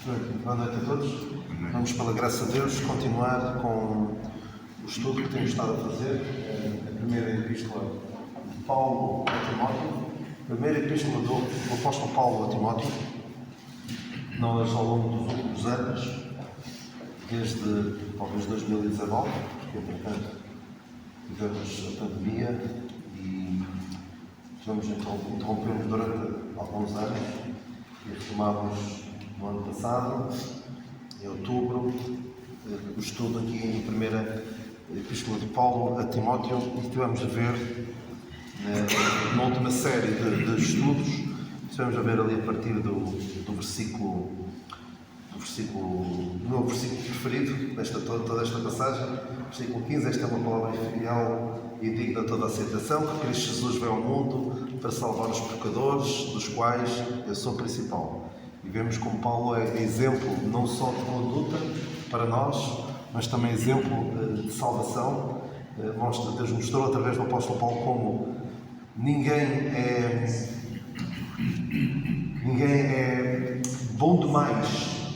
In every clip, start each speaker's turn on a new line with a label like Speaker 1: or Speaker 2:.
Speaker 1: Boa noite a todos. Vamos, pela graça de Deus, continuar com o estudo que temos estado a fazer, a primeira epístola de Paulo a Timóteo, a primeira epístola do apóstolo Paulo a Timóteo. Nós, ao longo dos últimos anos, desde talvez 2019, porque entretanto tivemos a pandemia e interrompemos durante alguns anos e retomámos no ano passado, em outubro, o estudo aqui em primeira epístola de Paulo a Timóteo, e estivemos a ver na última série de estudos, estivemos a ver ali a partir do versículo, do meu versículo preferido, toda esta passagem, versículo 15. Esta é uma palavra fiel e digna de toda a aceitação, que Cristo Jesus veio ao mundo para salvar os pecadores, dos quais eu sou o principal. E vemos como Paulo é exemplo não só de conduta para nós, mas também exemplo de salvação. Deus mostrou através do apóstolo Paulo como ninguém é bom demais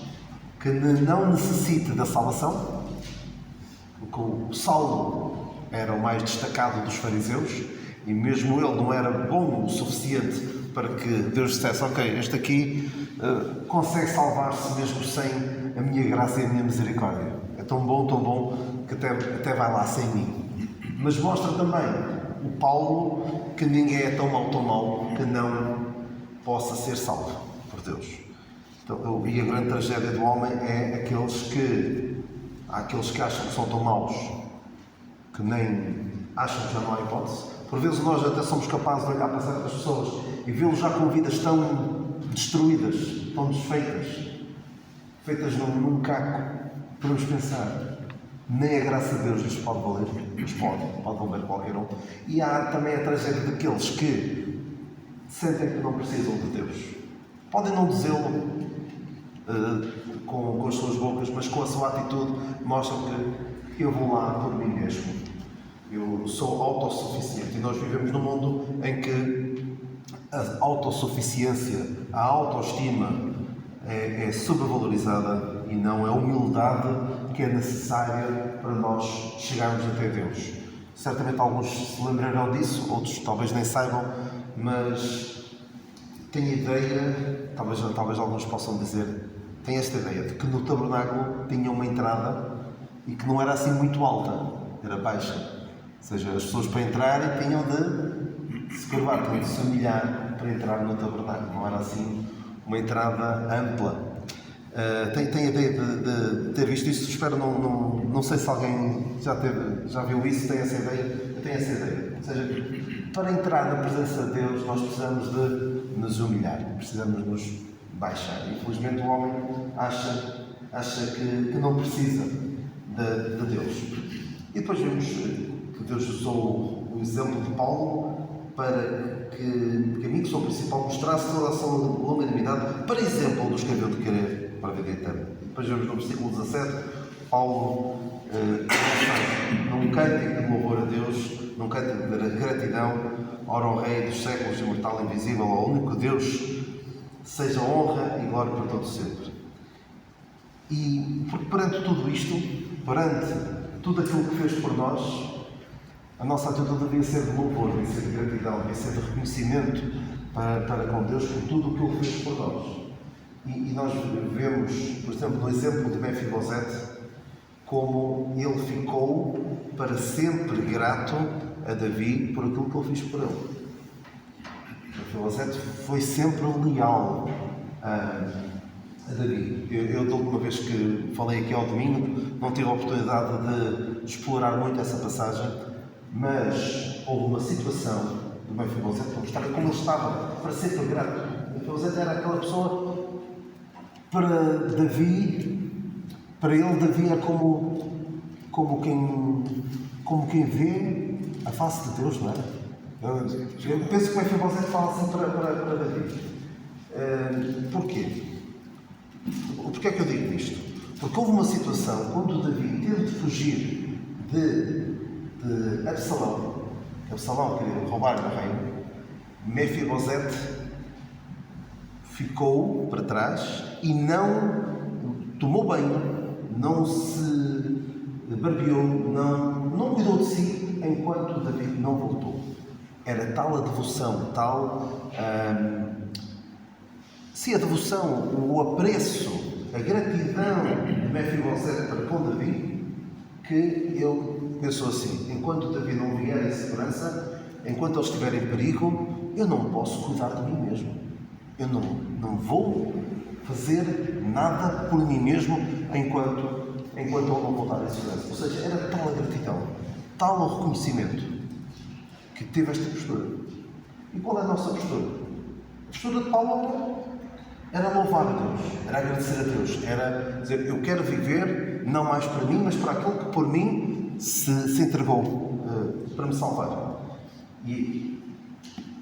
Speaker 1: que não necessite da salvação, porque o Saulo era o mais destacado dos fariseus e mesmo ele não era bom o suficiente para que Deus dissesse: ok, este aqui consegue salvar-se mesmo sem a minha graça e a minha misericórdia. É tão bom que até vai lá sem mim. Mas mostra também o Paulo que ninguém é tão mau que não possa ser salvo por Deus. Então, e a grande tragédia do homem é há aqueles que acham que são tão maus que nem acham que já não há hipótese. Por vezes nós até somos capazes de olhar para certas pessoas e vê-los já com vidas tão destruídas, tão desfeitas, feitas num caco. Podemos pensar, nem a graça de Deus lhes pode valer, mas pode valer qualquer um. E há também a tragédia daqueles que sentem que não precisam de Deus. Podem não dizê-lo com as suas bocas, mas com a sua atitude mostram que eu vou lá por mim mesmo. Eu sou autossuficiente, e nós vivemos num mundo em que a autossuficiência, a autoestima é sobrevalorizada e não é a humildade que é necessária para nós chegarmos até Deus. Certamente alguns se lembrarão disso, outros talvez nem saibam, mas tenho ideia, talvez alguns possam dizer, tenho esta ideia de que no tabernáculo tinha uma entrada e que não era assim muito alta, era baixa. Ou seja, as pessoas para entrarem tinham de se curvar, tinham de se humilhar para entrar no tabernáculo. Não era assim uma entrada ampla. Tenho a ideia de ter visto isso. Espero, não sei se alguém já viu isso, tem essa ideia. Eu tenho essa ideia. Ou seja, para entrar na presença de Deus, nós precisamos de nos humilhar, precisamos de nos baixar. Infelizmente o homem acha que não precisa de Deus. E depois vemos que Deus usou o exemplo de Paulo para que a mim, que sou o principal, mostrasse toda a sua longanimidade para exemplo dos que haviam de querer para a vida eterna. Depois vemos no versículo 17, Paulo num cântico de louvor a Deus, num cântico de gratidão, ora ao Rei dos séculos, imortal e invisível, ao único Deus, seja honra e glória para todos sempre. E porque perante tudo isto, perante tudo aquilo que fez por nós, a nossa atitude devia ser de louvor, devia ser de gratidão, devia ser de reconhecimento para com Deus por tudo o que Ele fez por nós. E nós vemos, por exemplo, no exemplo de Mefibosete, como ele ficou para sempre grato a Davi por aquilo que ele fez por ele. Mefibosete foi sempre leal a Davi. Eu, da última vez que falei aqui ao domingo, não tive a oportunidade de explorar muito essa passagem, mas houve uma situação do Mefibosete para mostrar como ele estava para sempre grato. Mefibosete era aquela pessoa, para ele Davi é como quem vê a face de Deus, não é? Eu penso que o Mefibosete fala assim para Davi. Porquê? Porquê é que eu digo isto? Porque houve uma situação quando Davi teve de fugir de Absalão, que Absalão queria roubar o reino. Mefibosete ficou para trás e não tomou banho, não se barbeou, não cuidou de si enquanto David não voltou. Era tal a devoção, a devoção, o apreço, a gratidão de Mefibosete para com David, que ele pensou assim: enquanto David não vier em segurança, enquanto ele estiver em perigo, eu não posso cuidar de mim mesmo. Eu não vou fazer nada por mim mesmo enquanto ele não voltar em segurança. Ou seja, era tal a gratidão, tal o reconhecimento, que teve esta postura. E qual é a nossa postura? A postura de Paulo era louvar a Deus, era agradecer a Deus, era dizer: eu quero viver não mais para mim, mas para aquele que por mim se entregou para me salvar. E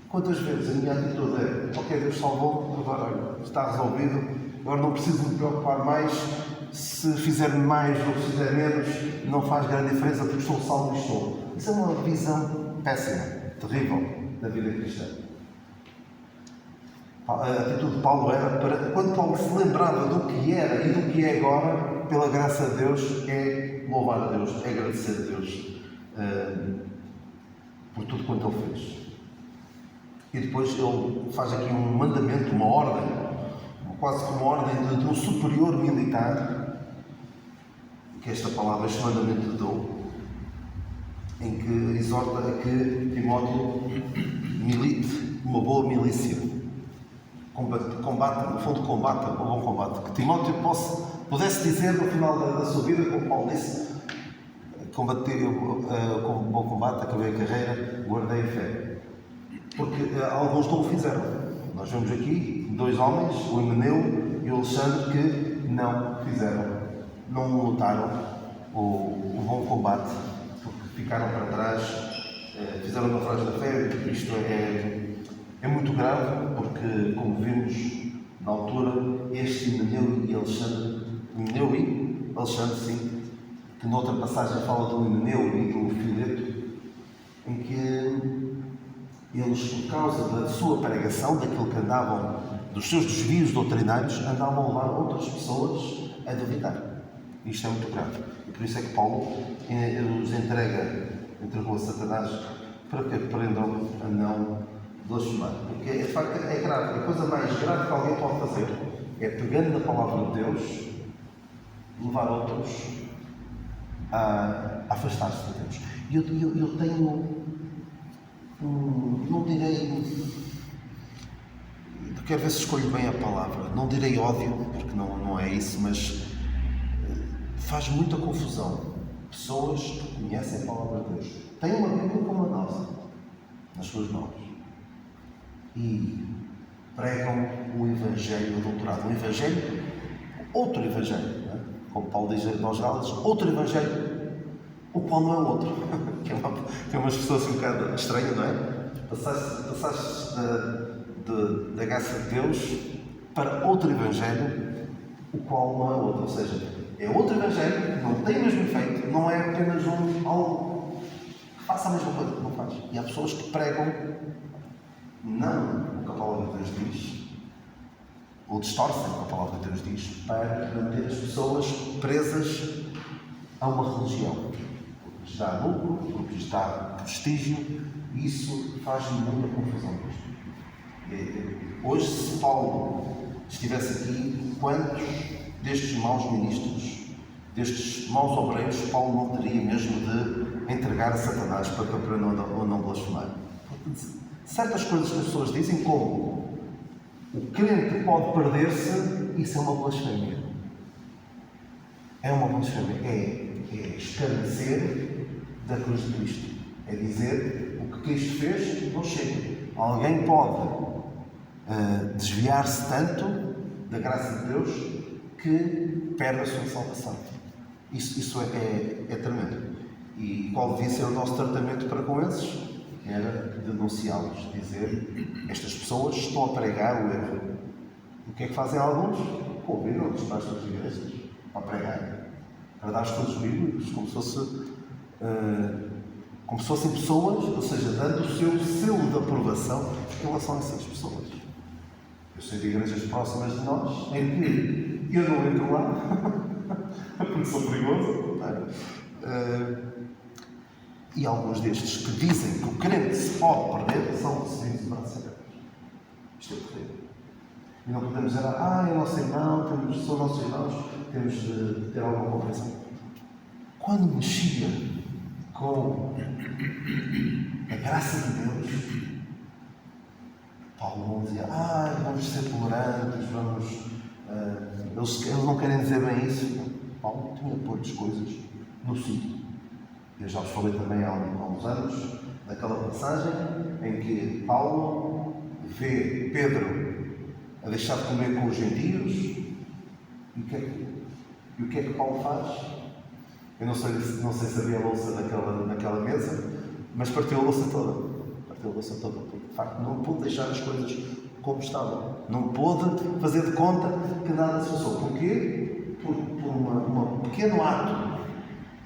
Speaker 1: quantas vezes a minha atitude é: ok, Deus salvou, agora está resolvido, agora não preciso me preocupar mais, se fizer mais ou se fizer menos, não faz grande diferença porque estou salvo e estou. Isso é uma visão péssima, terrível da vida cristã. A atitude de Paulo era, quando Paulo se lembrava do que era e do que é agora, pela graça de Deus, é louvar a Deus, é agradecer a Deus por tudo quanto ele fez. E depois ele faz aqui um mandamento, uma ordem, quase como uma ordem de um superior militar, que esta palavra, este mandamento de dou, em que exorta a que Timóteo milite uma boa milícia. Combata, no fundo, combata um bom combate. Que Timóteo pudesse dizer no final da sua vida, como Paulo disse: combatei com um bom combate, acabei a carreira, guardei a fé. Porque alguns não o fizeram. Nós vemos aqui 2 homens, o Himeneu e o Alexandre, que não fizeram, não lutaram o bom combate, porque ficaram para trás, fizeram naufrágio da fé. Isto é muito grave, porque, como vimos na altura, este Himeneu e Alexandre, Himeneu e Alexandre, sim, que noutra passagem fala do Himeneu e do Fileto, em que eles, por causa da sua pregação, daquilo que andavam, dos seus desvios doutrinários, andavam a levar outras pessoas a duvidar. Isto é muito grave. E por isso é que Paulo os entregou a Satanás para que aprendam a não blasfemar. Porque, de facto, é grave. A coisa mais grave que alguém pode fazer é, pegando na palavra de Deus, levar outros a afastar-se de Deus. E eu tenho, não direi, quero ver se escolho bem a palavra, não direi ódio, porque não é isso, mas faz muita confusão. Pessoas que conhecem a palavra de Deus, têm uma Bíblia como a nossa nas suas mãos e pregam o Evangelho adulterado. Outro Evangelho, não é? Como Paulo diz aos Gálatas, outro Evangelho, o qual não é o outro. que é uma expressão assim um bocado estranha, não é? Passaste da graça de Deus para outro Evangelho, o qual não é outro. Ou seja, é outro Evangelho, não tem o mesmo efeito, não é apenas algo que faça a mesma coisa, não faz. E há pessoas que pregam não o que a palavra de Deus diz, ou distorcem o que a palavra de Deus diz, para manter as pessoas presas a uma religião. Porque lhes dá lucro, porque lhes dá prestígio, e isso faz muita confusão. Hoje, se Paulo estivesse aqui, quantos destes maus ministros, destes maus obreiros, Paulo não teria mesmo de entregar a Satanás para que aprendam a não blasfemar? Certas coisas que as pessoas dizem, como o crente pode perder-se, isso é uma blasfémia. É uma blasfémia. É escarnecer da cruz de Cristo. É dizer: o que Cristo fez não chega. Alguém pode desviar-se tanto da graça de Deus que perde a sua salvação. Isso é tremendo. E qual devia ser o nosso tratamento para com esses? Era denunciá-los, dizer: estas pessoas estão a pregar o erro. O que é que fazem alguns? Convidam-nos para as suas igrejas para pregar, para dar estudos bíblicos, como se fossem pessoas, ou seja, dando o seu selo de aprovação em relação a essas pessoas. Eu sei de igrejas próximas de nós em que eu não entro lá, porque sou perigoso. E alguns destes que dizem que o crente se pode perder são recebidos de braços abertos. Isto é terrível. E não podemos dizer, é nosso irmão, são nossos irmãos, temos de ter alguma compreensão. Quando mexia com a graça de Deus, Paulo não dizia, vamos ser tolerantes, eles não querem dizer bem isso. Paulo tinha de pôr as coisas no sítio. Eu já vos falei também há uns anos, daquela passagem em que Paulo vê Pedro a deixar de comer com os gentios, e o que é que Paulo faz? Eu não sei se havia louça naquela mesa, mas partiu a louça toda. Porque, de facto, não pôde deixar as coisas como estavam. Não pôde fazer de conta que nada se passou. Porquê? Por um pequeno ato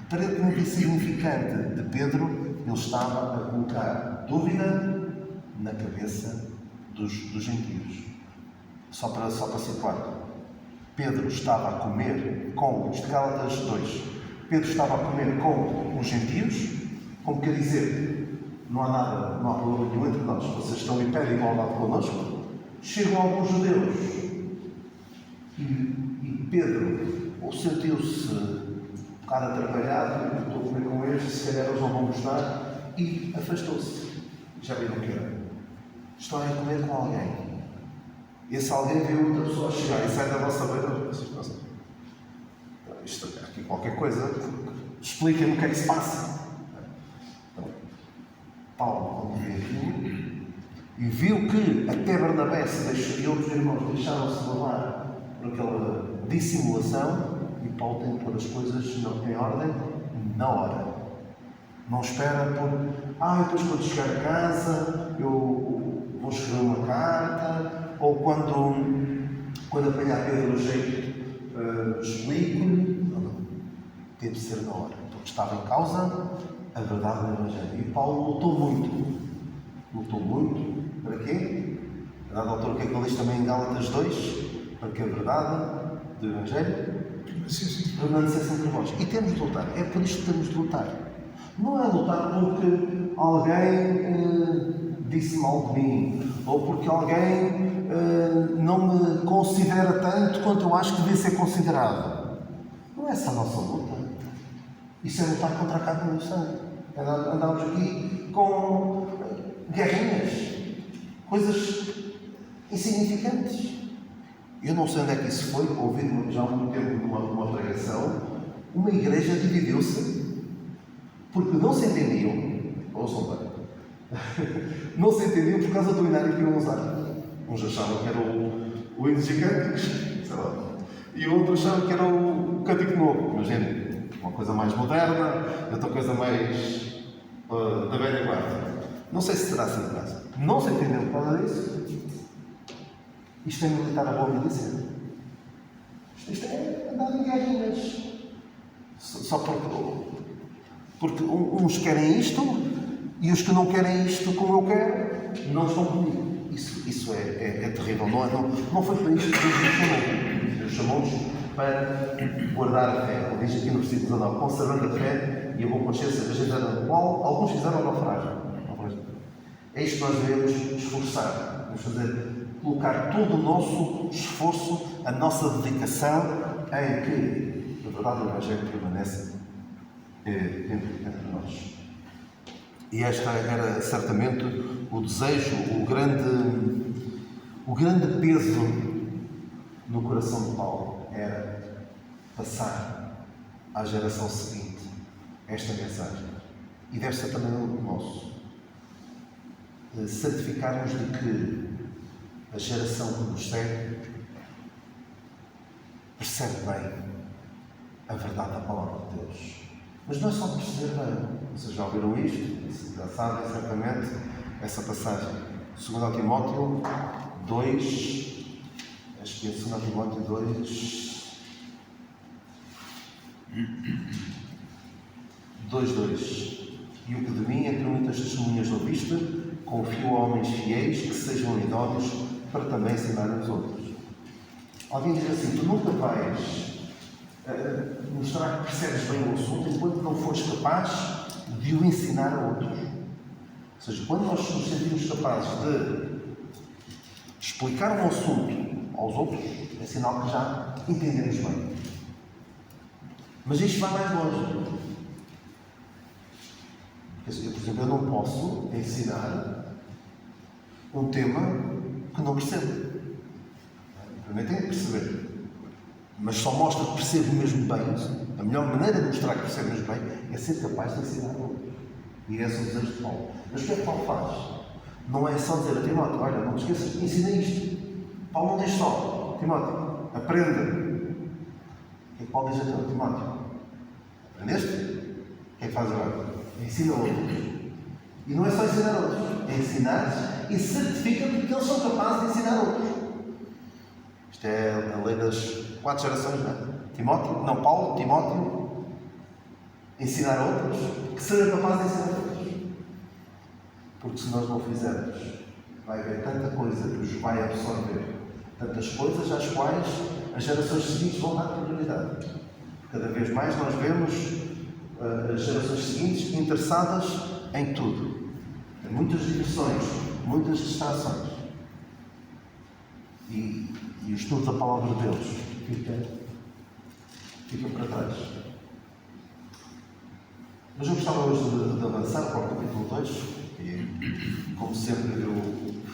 Speaker 1: aparentemente insignificante de Pedro, ele estava a colocar dúvida na cabeça dos gentios. Só para situar. Pedro estava a comer com os de Gálatas 2. Pedro estava a comer com os gentios, como quer dizer, não há problema nenhum entre nós. Vocês estão em pé de igualdade connosco. Chegam alguns judeus e Pedro ou sentiu-se um bocado atrapalhado, estou a comer com eles, se calhar eles não vão gostar, e afastou-se. Já viram o que era? Estão a comer com alguém. Esse alguém viu outra pessoa chegar e sai da vossa beira. Vocês pensam, isto aqui qualquer coisa, expliquem-me o que é que se passa. Então, Paulo, quando viu aquilo, e viu que até Barnabé e outros irmãos deixaram-se levar por aquela dissimulação, e Paulo tem que pôr as coisas em ordem na hora. Não espera depois quando chegar a casa eu vou escrever uma carta, ou quando apanhar Pedro o jeito explico-lhe. Não. Teve de ser na hora, porque estava em causa a verdade do Evangelho. E Paulo lutou muito. Para quê? A dada altura, o que é que ele diz também em Gálatas 2? Para que a verdade do Evangelho permanecesse entre vós. E temos de lutar. É por isto que temos de lutar. Não é lutar porque alguém disse mal de mim, ou porque alguém não me considera tanto quanto eu acho que devia ser considerado. Não é essa a nossa luta. Isso é lutar contra a carne do sangue. Andamos aqui com guerrinhas, coisas insignificantes. Eu não sei onde é que isso foi, ouvi já há muito tempo numa pregação, uma igreja dividiu-se porque não se entendiam, ouçam bem, não se entendiam por causa do binário que iam usar. Uns achavam que era o Hinos e Cânticos, sei lá, e outros achavam que era o Cântico Novo. Imaginem, uma coisa mais moderna, outra coisa mais da velha guarda. Não sei se será assim de casa. Não se entendeu por causa disso. Isto é militar a boa milícia. Isto é andar em guerrinhas. Só porque uns querem isto e os que não querem isto como eu quero não estão comigo. Isso é terrível. Não foi para isto que Deus nos chamou. Deus chamou-nos para guardar a fé. Ele diz aqui no versículo 19: conservando a fé e a boa consciência da gente da qual alguns fizeram naufrágio. É isto que nós devemos esforçar. Vamos colocar todo o nosso esforço, a nossa dedicação em que a verdade do Evangelho permanece entre nós. E esta era certamente o desejo, o grande peso no coração de Paulo, era passar à geração seguinte esta mensagem. E deve ser também o nosso. Certificarmos de que a geração que nos segue percebe bem a verdade da palavra de Deus. Mas não é só perceber bem. Vocês já ouviram isto? Já sabem certamente essa passagem. 2 Timóteo 2, acho que é 2 Timóteo 2:2. E o que de mim, entre muitas testemunhas ouviste, confio a homens fiéis que sejam idóneos para também ensinar os outros. Alguém diz assim: tu nunca vais mostrar que percebes bem o assunto enquanto não fores capaz de o ensinar a outros. Ou seja, quando nós nos sentimos capazes de explicar um assunto aos outros, é sinal que já entendemos bem. Mas isto vai mais longe. Eu, por exemplo, eu não posso ensinar um tema que não percebo. Primeiro tenho que perceber. Mas só mostra que percebo mesmo bem. A melhor maneira de mostrar que percebo mesmo bem é ser capaz de ensinar a outros. E esse é o desejo de Paulo. Mas o que é que Paulo faz? Não é só dizer a Timóteo: olha, não te esqueças, ensina isto. Paulo não diz só: Timóteo, aprenda. O que é que Paulo diz a Timóteo? Aprendeste? O que é que faz agora? Ensina a outros. E não é só ensinar a outros, é ensinar e certifica-te que eles são capazes de ensinar a outros. Isto é a lei das 4 gerações, não é? Timóteo, não, Paulo, Timóteo, ensinar a outros, que serão capazes de ensinar a outros. Porque se nós não fizermos, vai haver tanta coisa que os vai absorver, tantas coisas às quais as gerações seguintes vão dar prioridade. Cada vez mais nós vemos as gerações seguintes interessadas em tudo. Tem muitas direções, muitas distrações. E o estudo da Palavra de Deus fica para trás. Mas eu gostava hoje de avançar para o capítulo 2. E, como sempre, eu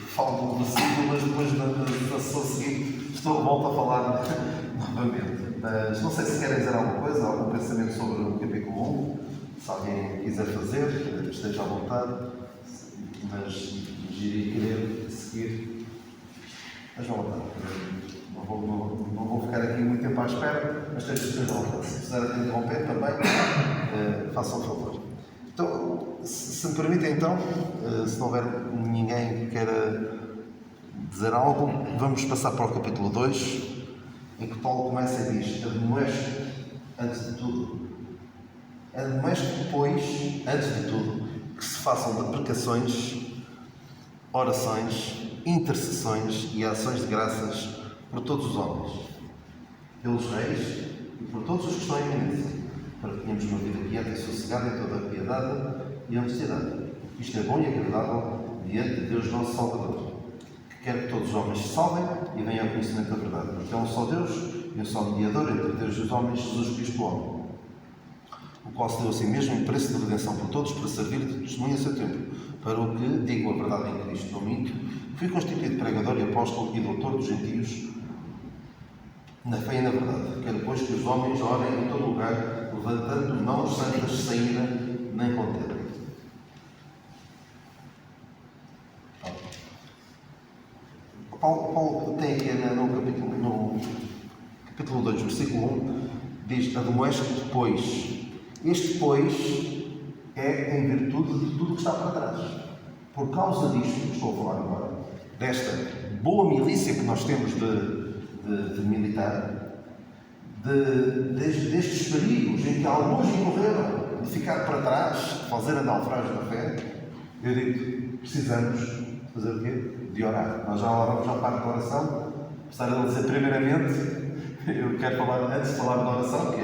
Speaker 1: falo do versículo, mas depois na sessão seguinte volto a falar novamente. Mas não sei se querem dizer alguma coisa, algum pensamento sobre o capítulo 1. Se alguém quiser fazer, esteja à vontade. Mas iria querer seguir. Mas à vontade. Não vou ficar aqui muito tempo à espera, mas esteja à vontade. Se precisar de interromper também, façam o favor. Então, se me permitem, então, se não houver ninguém que queira dizer algo, vamos passar para o capítulo 2, em que Paulo começa e diz: admoeste antes de tudo. Admoeste, pois, antes de tudo, que se façam deprecações, orações, intercessões e ações de graças por todos os homens, pelos reis e por todos os que estão em eminência, para que tenhamos uma vida quieta e sossegada em toda a piedade e honestidade. Isto é bom e agradável diante de Deus nosso Salvador, que quer que todos os homens se salvem e venham ao conhecimento da verdade, porque é um só Deus e um só mediador entre Deus e os homens, Jesus Cristo o homem, o qual se deu a si mesmo em preço de redenção por todos, para servir de testemunho a seu tempo. Para o que, digo a verdade em Cristo, não minto, fui constituído pregador e apóstolo e doutor dos gentios, na fé e na verdade. Quero, pois, que os homens orem em todo lugar, levantando mãos santas, sem ira nem contenda. Paulo tem aqui no capítulo 2, versículo 1, diz: admoeste, pois. Este, pois, é em virtude de tudo o que está para trás. Por causa disto que estou a falar agora, desta boa milícia que nós temos de militar, destes perigos em que alguns incorreram de ficar para trás, de fazer a naufrágio da fé, eu digo: precisamos fazer o quê? De orar. Nós já vamos à parte da oração. Gostaria de dizer, primeiramente, eu quero falar, antes de falar da oração, que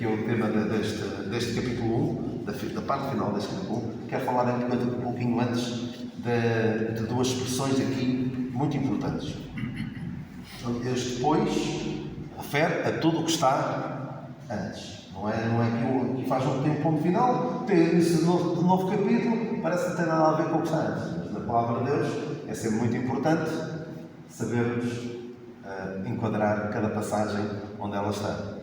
Speaker 1: é o tema deste capítulo 1, da parte final deste capítulo 1, quero falar um pouquinho antes de duas expressões aqui muito importantes. Este depois refere a tudo o que está antes. Não é que faz um ponto final, tem início de novo capítulo, parece que não tem nada a ver com o que está antes. Mas na Palavra de Deus é sempre muito importante sabermos enquadrar cada passagem onde ela está.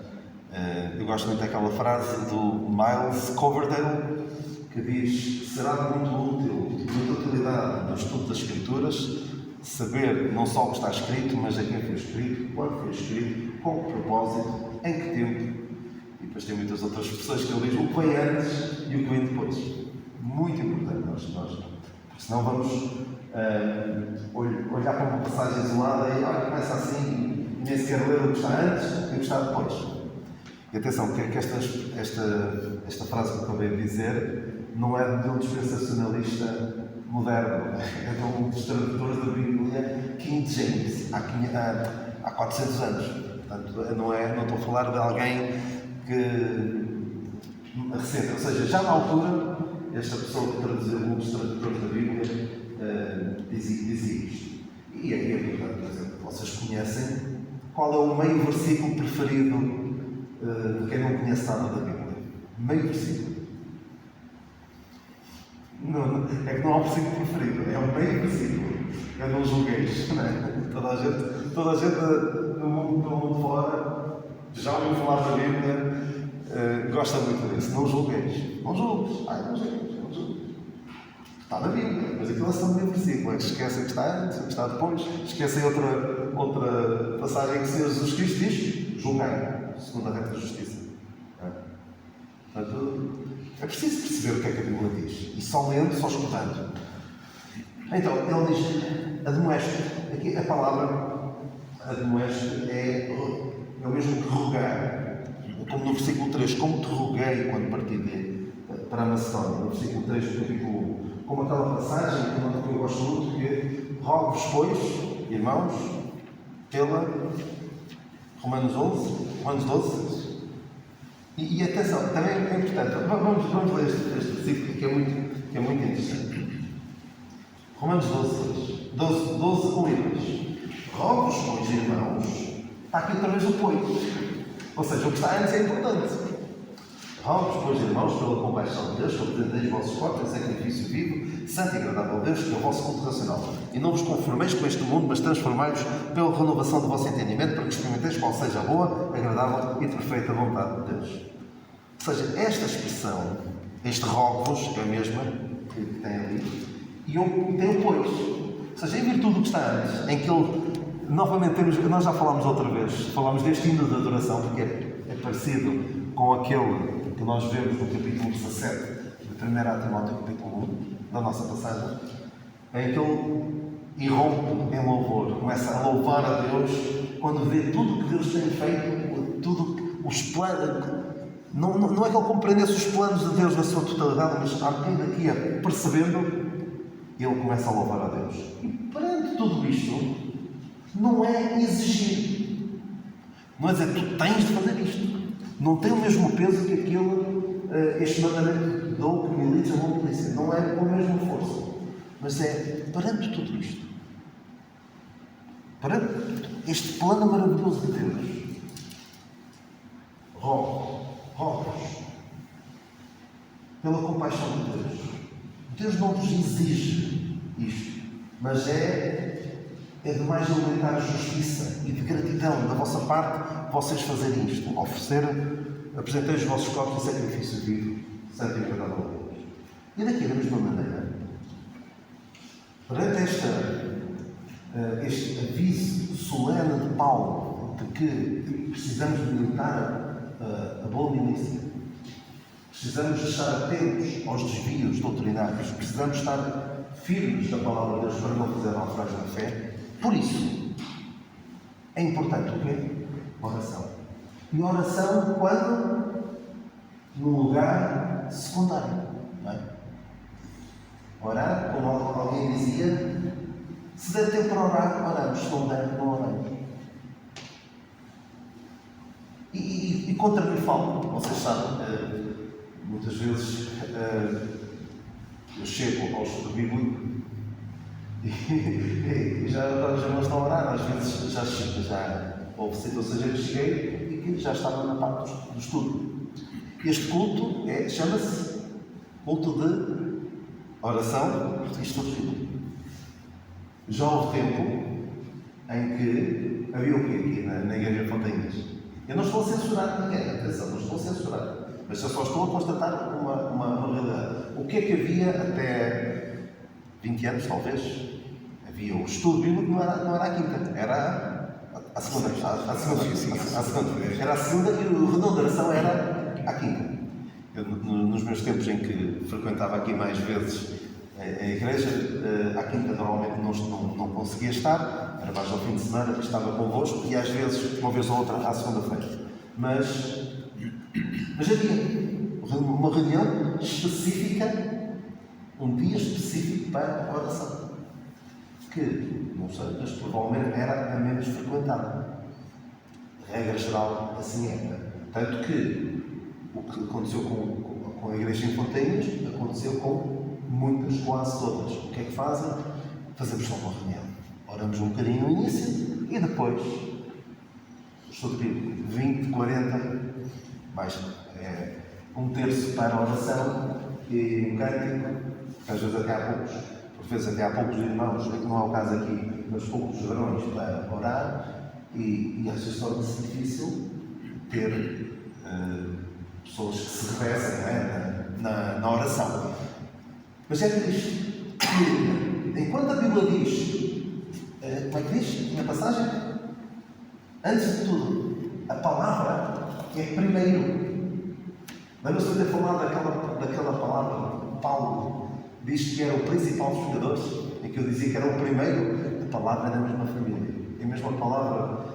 Speaker 1: Eu gosto muito daquela frase do Miles Coverdale, que diz: será muito útil, de muita utilidade no estudo das Escrituras, saber não só o que está escrito, mas a quem foi escrito, quando foi escrito, com que propósito, em que tempo. E depois tem muitas outras expressões que ele diz: o que vem antes e o que vem depois. Muito importante nós porque senão vamos olhar para uma passagem isolada e começa assim, e nem sequer ler o que está antes e o que está depois. E atenção, que esta frase que eu acabei de dizer não é de um dispensacionalista moderno, é de um dos tradutores da Bíblia, King James, há 400 anos. Portanto, não estou a falar de alguém que recente, ou seja, já na altura, esta pessoa que traduziu um dos tradutores da Bíblia dizia isto. E é importante, por exemplo, vocês conhecem qual é o meio versículo preferido de quem não conhece nada da Bíblia? Meio versículo. Não, é que não há um versículo preferido, é o meio versículo. Eu não julgueis, não é? Toda a gente no mundo fora já ouviu falar da Bíblia, gosta muito disso. Não julgueis. Não julgues. Não julgues. Está na Bíblia, mas aquilo é só meio versículo. É que esquecem que está antes, que está depois. Esquecem outra passagem que o Senhor Jesus Cristo diz: julgai, segundo a reta da justiça. Portanto, é preciso perceber o que é que a Bíblia diz. E só lendo, só escutando. Então, ele diz: admoeste. Aqui a palavra admoeste é o mesmo que rogar. Como no versículo 3, como te roguei quando parti para a Macedónia. No versículo 3 do capítulo 1. Como aquela passagem que eu gosto muito, que rogo-vos, pois, irmãos, pela Romanos 12. E atenção, também é importante, vamos ler este versículo que é muito interessante. Romanos 12, 1 e 2. Rogo-vos, pois, irmãos, está aqui outra vez o pois. Ou seja, o que está antes é importante. Rogo-vos, pois, irmãos, pela compaixão de Deus, que apresenteis os vossos corpos em sacrifício vivo, santo e agradável a Deus, que é o vosso culto racional. E não vos conformeis com este mundo, mas transformai-vos pela renovação do vosso entendimento, para que experimenteis qual seja a boa, agradável e perfeita vontade de Deus. Ou seja, esta expressão, este rogo-vos, é a mesma que tem ali, e tem o pois. Ou seja, em virtude do que está antes, em que ele, novamente, nós já falámos outra vez, falámos deste hino de adoração, porque é parecido com aquele que nós vemos no capítulo 17 de 1 Timóteo, capítulo 1, da nossa passagem, em que ele irrompe em louvor, começa a louvar a Deus quando vê tudo o que Deus tem feito, tudo os planos. Não é que ele compreendesse os planos de Deus na sua totalidade, mas à medida que ia percebendo, ele começa a louvar a Deus. E perante tudo isto, não é exigir. Não é dizer, tu tens de fazer isto. Não tem o mesmo peso que este mandamento que dou, que milícia ou não milícia. Não é com a mesma força. Mas é perante tudo isto. Perante este plano maravilhoso de Deus. Rogo-vos, pela compaixão de Deus. Deus não vos exige isto, mas é de mais elementar justiça e de gratidão da vossa parte vocês fazerem isto, apresentarem os vossos corpos em sacrifício vivo, santo e agradável a Deus. E daqui, da mesma maneira, perante este aviso solene de Paulo de que precisamos de militar a boa milícia, precisamos de estar atentos aos desvios doutrinários, precisamos estar firmes na palavra de Deus para não fazer naufrágio na fé. Por isso, é importante o quê? Oração. E oração quando? No lugar secundário. Não é? Orar, como alguém dizia, se der tempo para orar, oramos. Se não der, não oramos. E contra mim falo, vocês sabem, muitas vezes eu chego ao estudo bíblico e já não estão a orar, às vezes já houve situações em que cheguei e que já estava na parte do estudo. Este culto chama-se culto de oração e estudo bíblico. Já houve tempo em que havia o quê aqui na Igreja de Fontanhas? Eu não estou a censurar ninguém, atenção, não estou a censurar, mas eu só estou a constatar uma realidade. O que é que havia até 20 anos, talvez? Havia o estudo bíblico, não era a quinta, era a segunda. Era a segunda e o redondo da oração era a quinta. Eu, nos meus tempos em que frequentava aqui mais vezes a igreja, à quinta normalmente não conseguia estar, era mais ao fim de semana que estava convosco e às vezes, uma vez ou outra, à segunda-feira. Mas havia uma reunião específica um dia específico para a oração, que, não sei, mas provavelmente era a menos frequentada. Regra geral, assim é. Tanto que o que aconteceu com a igreja em Fontanhas aconteceu com muitas, quase todas. O que é que fazem? Fazemos só uma reunião. Oramos um bocadinho no início e depois, estou a pedir 20, 40, mais um terço para a oração e um cântico, que às vezes até há poucos, por vezes até há poucos irmãos, que não é o caso aqui, mas poucos varões para orar, e às vezes torna-se difícil ter pessoas que se revezem na oração. Mas é triste que, enquanto a Bíblia diz, como é que diz na passagem? Antes de tudo, a palavra é primeiro. Lembra-se de ter falado daquela palavra? Paulo diz que era o principal dos pecadores, em que eu dizia que era o primeiro. A palavra é da mesma família. É a mesma palavra,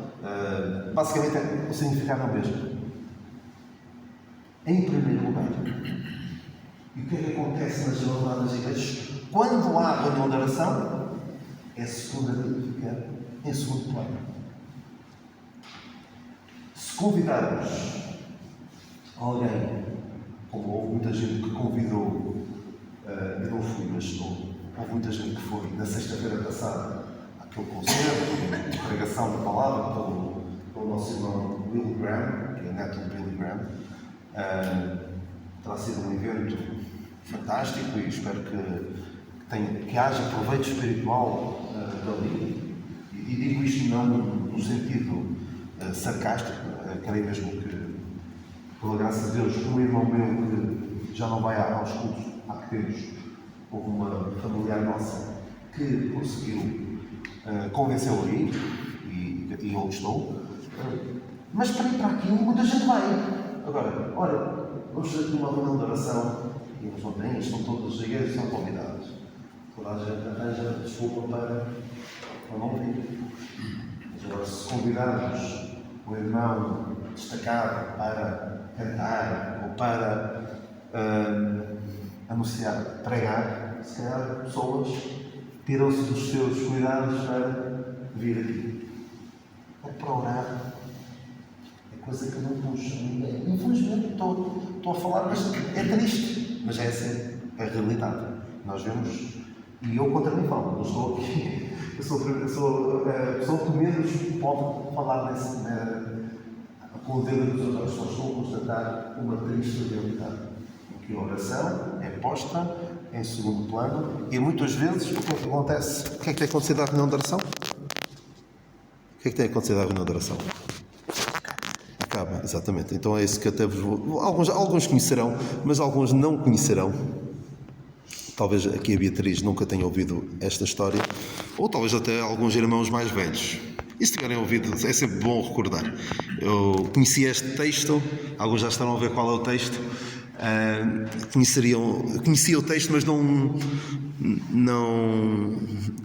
Speaker 1: basicamente o significado é o mesmo. Em primeiro lugar. E o que é que acontece nas jornadas das igrejas? Quando há reunião de oração, é a segunda que fica em segundo plano. Se convidarmos alguém, como houve muita gente que convidou, eu não fui, mas houve muita gente que foi na sexta-feira passada àquele concerto, de pregação da palavra pelo nosso irmão Billy Graham, que é neto de Billy Graham. Terá sido um evento fantástico e espero que haja proveito espiritual dali. E digo isto não no sentido sarcástico, creio mesmo que, pela graça de Deus, um irmão meu que já não vai aos cultos há que tempos, houve uma familiar nossa que conseguiu convencê-lo a ir e ele gostou. Mas para ir para aqui muita gente vai. Agora, olha, vamos fazer aqui uma reunião de oração e as montanhas estão todas as igrejas, são convidadas. Toda a gente arranja desculpa para não vir. Mas agora, se convidarmos o irmão destacado para cantar ou para anunciar, pregar, se calhar pessoas tiram-se dos seus cuidados para vir aqui. É para orar. Coisa que não puxa ninguém. Infelizmente estou a falar, mas é triste. Mas essa é a realidade. Nós vemos, e eu contra mim falo, não estou aqui. Eu sou a pessoa que menos pode falar com o dedo dos outros. Só estou a constatar uma triste realidade. Em que a oração é posta em segundo plano e muitas vezes o que é que acontece? O que é que tem acontecido à reunião de oração? O que é que tem acontecido à reunião de oração? Acaba, exatamente. Então é isso que até vos vou... Alguns conhecerão, mas alguns não conhecerão. Talvez aqui a Beatriz nunca tenha ouvido esta história, ou talvez até alguns irmãos mais velhos. E se tiverem ouvido, é sempre bom recordar. Eu conheci este texto, alguns já estarão a ver qual é o texto. Conhecia o texto, mas não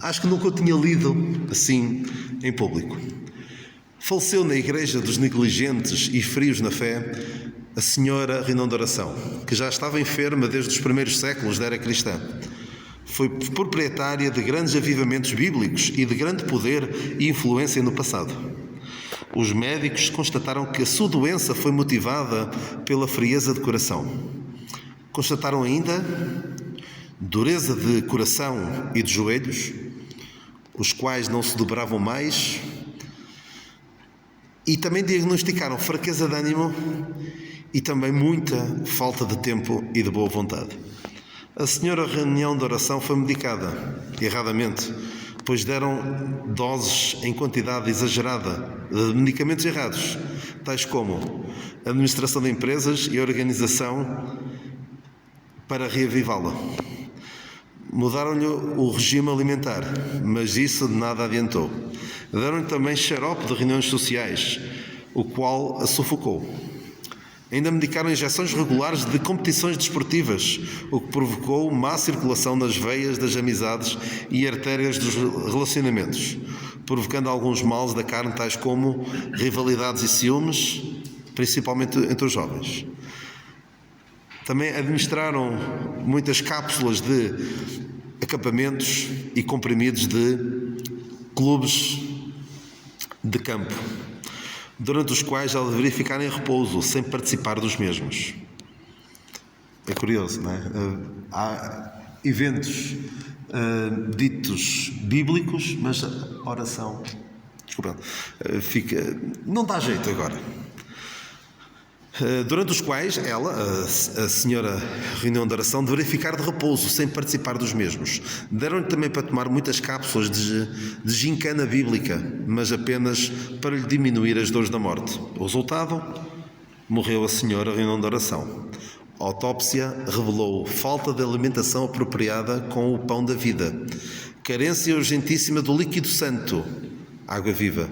Speaker 1: acho que nunca o tinha lido assim em público. Faleceu na igreja dos negligentes e frios na fé a senhora Reunião de Oração, que já estava enferma desde os primeiros séculos da era cristã. Foi proprietária de grandes avivamentos bíblicos e de grande poder e influência no passado. Os médicos constataram que a sua doença foi motivada pela frieza de coração. Constataram ainda dureza de coração e de joelhos, os quais não se dobravam mais. E também diagnosticaram fraqueza de ânimo e também muita falta de tempo e de boa vontade. A senhora Reunião de Oração foi medicada, erradamente, pois deram doses em quantidade exagerada de medicamentos errados, tais como administração de empresas e organização para reavivá-la. Mudaram-lhe o regime alimentar, mas isso de nada adiantou. Deram-lhe também xarope de reuniões sociais, o qual a sufocou. Ainda medicaram injeções regulares de competições desportivas, o que provocou má circulação nas veias das amizades e artérias dos relacionamentos, provocando alguns males da carne, tais como rivalidades e ciúmes, principalmente entre os jovens.
Speaker 2: Também administraram muitas cápsulas de acampamentos e comprimidos de clubes de campo, durante os quais ela deveria ficar em repouso, sem participar dos mesmos. É curioso, não é? Há eventos ditos bíblicos, mas a oração, desculpa, não dá jeito agora. Durante os quais ela, a senhora reunião de oração, deveria ficar de repouso, sem participar dos mesmos. Deram-lhe também para tomar muitas cápsulas de gincana bíblica, mas apenas para lhe diminuir as dores da morte. O resultado? Morreu a senhora reunião de oração. A autópsia revelou falta de alimentação apropriada com o pão da vida, carência urgentíssima do líquido santo, água viva,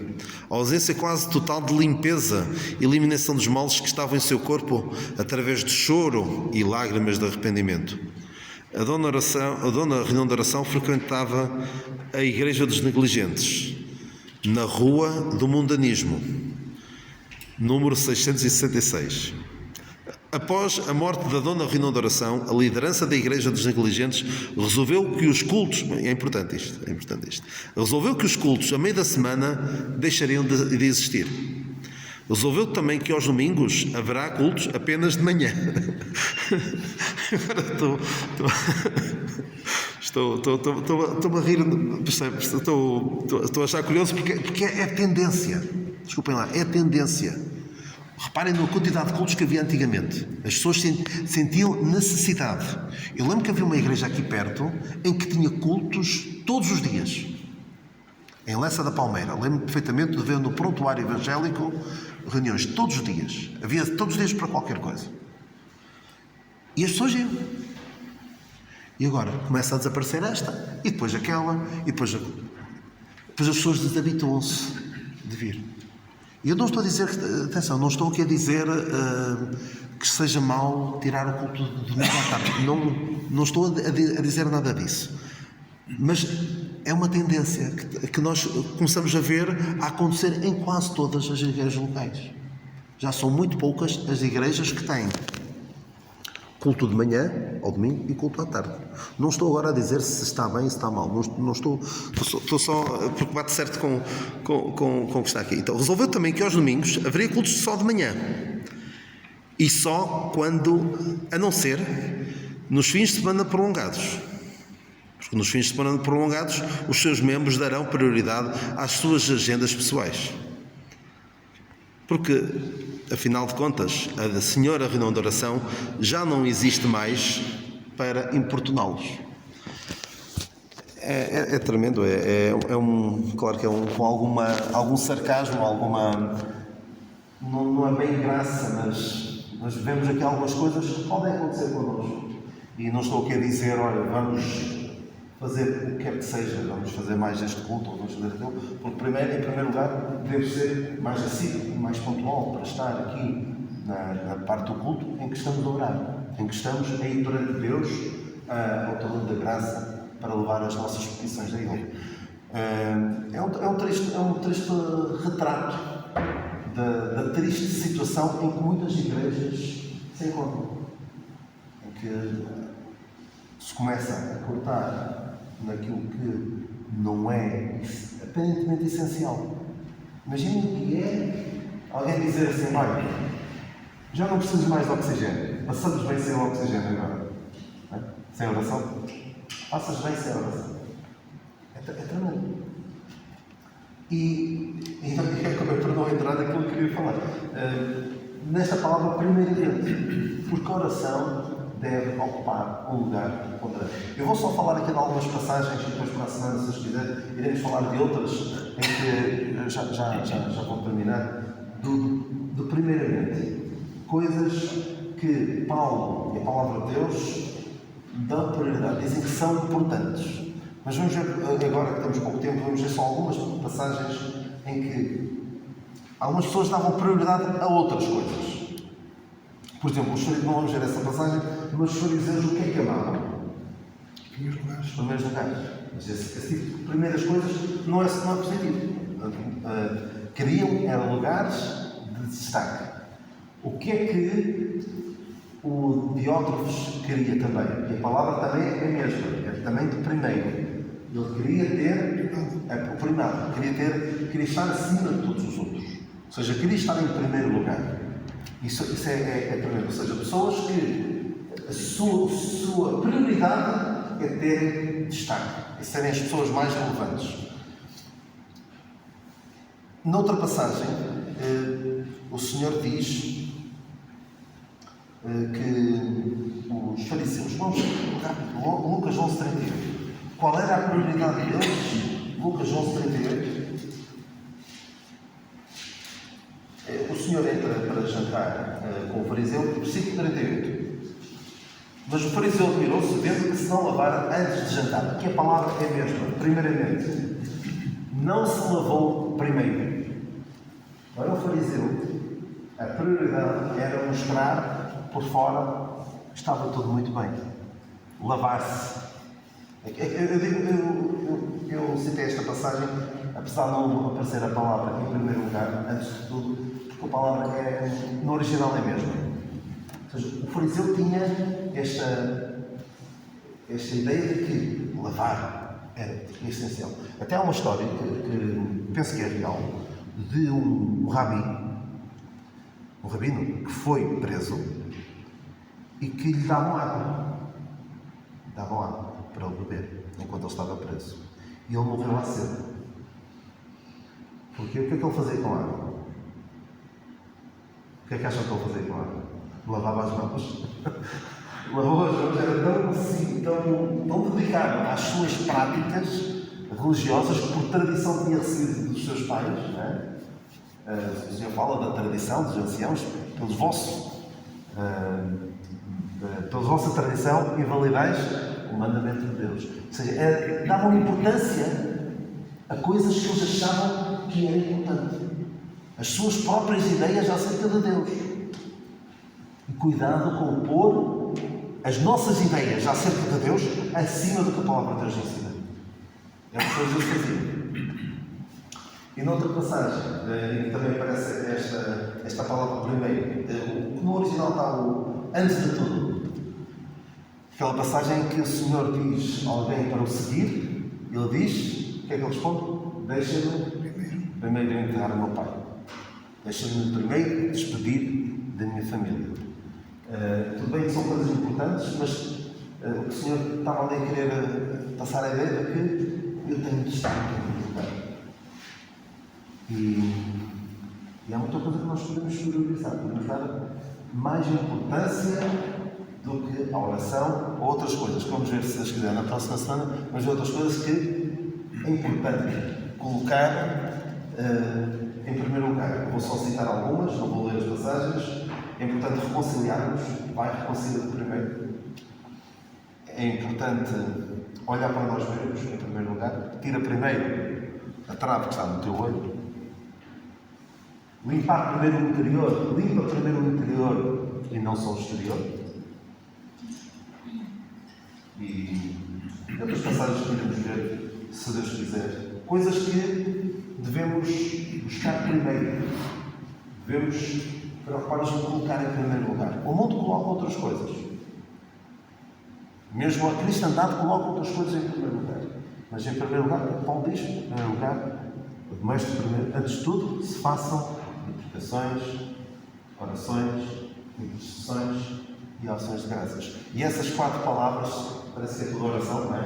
Speaker 2: ausência quase total de limpeza, eliminação dos males que estavam em seu corpo através de choro e lágrimas de arrependimento. A dona reunião de oração frequentava a Igreja dos Negligentes, na Rua do Mundanismo, número 666. Após a morte da dona reunião de oração, a liderança da Igreja dos Negligentes resolveu que os cultos, é importante isto, resolveu que os cultos a meio da semana deixariam de existir. Resolveu também que aos domingos haverá cultos apenas de manhã. Agora estou a rir, percebes? Estou a achar curioso porque é tendência. Desculpem lá, é tendência. Reparem na quantidade de cultos que havia antigamente. As pessoas sentiam necessidade. Eu lembro que havia uma igreja aqui perto em que tinha cultos todos os dias. Em Lessa da Palmeira. Lembro perfeitamente de ver no prontuário evangélico reuniões todos os dias. Havia todos os dias para qualquer coisa. E as pessoas iam. E agora começa a desaparecer esta, e depois aquela, e depois as pessoas desabituam-se de vir. E eu não estou a dizer, atenção, não estou aqui a dizer que seja mau tirar o culto de domingo à tarde. Não estou a dizer nada disso. Mas é uma tendência que nós começamos a ver a acontecer em quase todas as igrejas locais. Já são muito poucas as igrejas que têm culto de manhã, ao domingo, e culto à tarde. Não estou agora a dizer se está bem, se está mal. Não estou só preocupado, certo, com o que está aqui. Então, resolveu também que aos domingos haveria cultos só de manhã. E só quando, a não ser, nos fins de semana prolongados. Porque nos fins de semana prolongados, os seus membros darão prioridade às suas agendas pessoais. Porque, afinal de contas, a senhora reunião de oração já não existe mais para importuná-los. É tremendo, claro que é com algum sarcasmo, não é bem graça, mas vemos aqui algumas coisas que podem acontecer connosco. E não estou aqui a dizer, olha, vamos fazer o que quer que seja, vamos fazer mais este culto ou vamos fazer aquilo, porque em primeiro lugar devemos ser mais assíduo, mais pontual para estar aqui na parte do culto em que estamos a orar, em que estamos a ir perante Deus ao tamanho da graça para levar as nossas petições a Ele. É um triste retrato da triste situação em que muitas igrejas se encontram, em que se começa a cortar naquilo que não é aparentemente essencial. Imaginem o que é alguém dizer assim, olha, já não precisas mais de oxigênio, passamos bem sem o oxigênio agora. Sem oração? Passas bem sem oração. É tremendo. E acabei por não entrar naquilo que eu queria falar. Nesta palavra, primeiramente, porque a oração deve ocupar um lugar ponderante. Eu vou só falar aqui de algumas passagens e depois para a semana, se vocês quiserem, iremos falar de outras em que já vou terminar. De primeiramente, coisas que Paulo e a palavra de Deus dão prioridade, dizem que são importantes. Mas vamos ver, agora que temos pouco tempo, vamos ver só algumas passagens em que algumas pessoas davam prioridade a outras coisas. Por exemplo, não vamos ver essa passagem, mas os fariseus o que é que amavam? Os primeiros lugares. Mas esse tipo de primeiras coisas não é positivo. Queriam, eram lugares de destaque. O que é que
Speaker 1: O Diótrefes queria também, e a palavra também é a mesma, é também de primeiro. Ele queria ter o primado, queria estar acima de todos os outros. Ou seja, queria estar em primeiro lugar. Isso é tremendo. Ou seja, pessoas que a sua prioridade é terem destaque, é serem as pessoas mais relevantes. Noutra passagem, o Senhor diz que os fariseus, vamos rápido, Lucas 11:38. Qual era a prioridade deles? Lucas 11:38. O Senhor entra para jantar com o fariseu, versículo 38. Mas o fariseu admirou-se, vendo que se não lavara antes de jantar. Aqui a palavra é a mesma. Primeiramente, não se lavou primeiro. Para o fariseu, a prioridade era mostrar por fora que estava tudo muito bem. Lavar-se. Eu citei esta passagem, apesar de não aparecer a palavra em primeiro lugar, antes de tudo, porque a palavra no original é a mesma. Ou seja, o fariseu tinha esta ideia de que lavar era essencial. Até há uma história que penso que é real, de um rabino que foi preso e que lhe davam água. Davam água para ele beber, enquanto ele estava preso. E ele morreu à sede. Porque o que é que ele fazia com a água? O que é que acham que ele fazia com a água? Lavava as mãos. Lavava as mãos, era tão dedicado às suas práticas religiosas que por tradição tinha recebido dos seus pais. Não é? O Senhor fala da tradição dos anciãos, pela vossa tradição invalidais o mandamento de Deus. Ou seja, davam importância a coisas que eles achavam que era importante. As suas próprias ideias acerca de Deus. E cuidado com pôr as nossas ideias acerca de Deus acima do que a palavra de Deus ensina. É o que eles faziam. E noutra passagem, em que também aparece esta palavra primeiro, no original está o antes de tudo. Aquela passagem em que o Senhor diz a alguém para o seguir, ele diz, o que é que ele responde? Deixa-me primeiro enterrar o meu pai. Deixa-me primeiro despedir da minha família. Tudo bem que são coisas importantes, mas o Senhor estava ali a querer passar a ideia de que eu tenho de estar em primeiro lugar. E há muita coisa que nós podemos priorizar. Podemos dar mais importância do que a oração ou outras coisas. Vamos ver, se Deus quiser, na próxima semana, vamos ver outras coisas que é importante colocar em primeiro lugar. Eu vou só citar algumas, não vou ler as passagens. É importante reconciliarmos. Vai, reconcilia primeiro. É importante olhar para nós mesmos, em primeiro lugar. Tira primeiro a trave que está no teu olho. Limpar primeiro o interior. Limpa primeiro o interior e não só o exterior. E outras passagens que podemos ver, se Deus quiser. Coisas que devemos buscar primeiro. Devemos preocupar-nos em colocar em primeiro lugar. O mundo coloca outras coisas. Mesmo a cristandade coloca outras coisas em primeiro lugar. Mas em primeiro lugar, Paulo diz, em primeiro lugar, antes de tudo, se façam interpretações, orações, intercessões e ações de graças. E essas 4 palavras, parece que é toda oração, não é?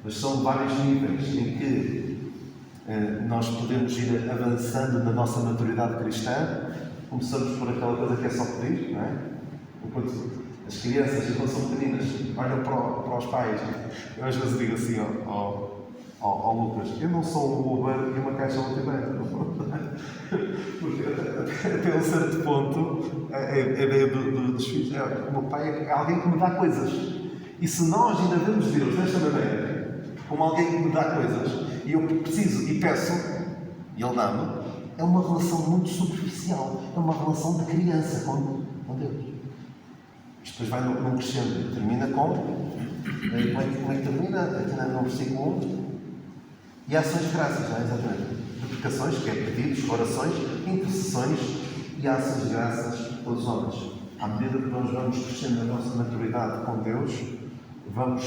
Speaker 1: Mas são vários níveis em que nós podemos ir avançando na nossa maturidade cristã. Começamos por aquela coisa que é só pedir, não é? Enquanto as crianças, quando são pequeninas, olham para os pais. Eu às vezes digo assim ao Lucas, eu não sou um Uber e uma caixa multibanco. Porque até um certo ponto, a ideia dos filhos é: o meu pai é alguém que me dá coisas. E se nós ainda vemos Deus desta maneira, como alguém que me dá coisas, e eu preciso e peço, e Ele dá-me, é uma relação muito superficial. É uma relação de criança com Deus. Isto depois vai num crescendo. Termina com. Como é que termina? Termina no versículo 1. E ações de graças, não é? Exatamente. Duplicações, que é pedidos, orações, intercessões e ações de graças a todos os homens. à medida que nós vamos crescendo na nossa maturidade com Deus, vamos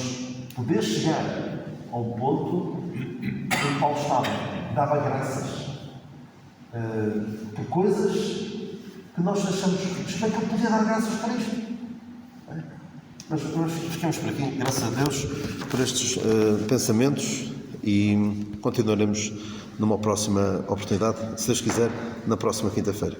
Speaker 1: poder chegar ao ponto em que Paulo estava, dava graças por coisas que nós achamos que como é que eu podia dar graças para isto? Nós ficamos por aqui, graças a Deus, por estes pensamentos e continuaremos numa próxima oportunidade, se Deus quiser, na próxima quinta-feira.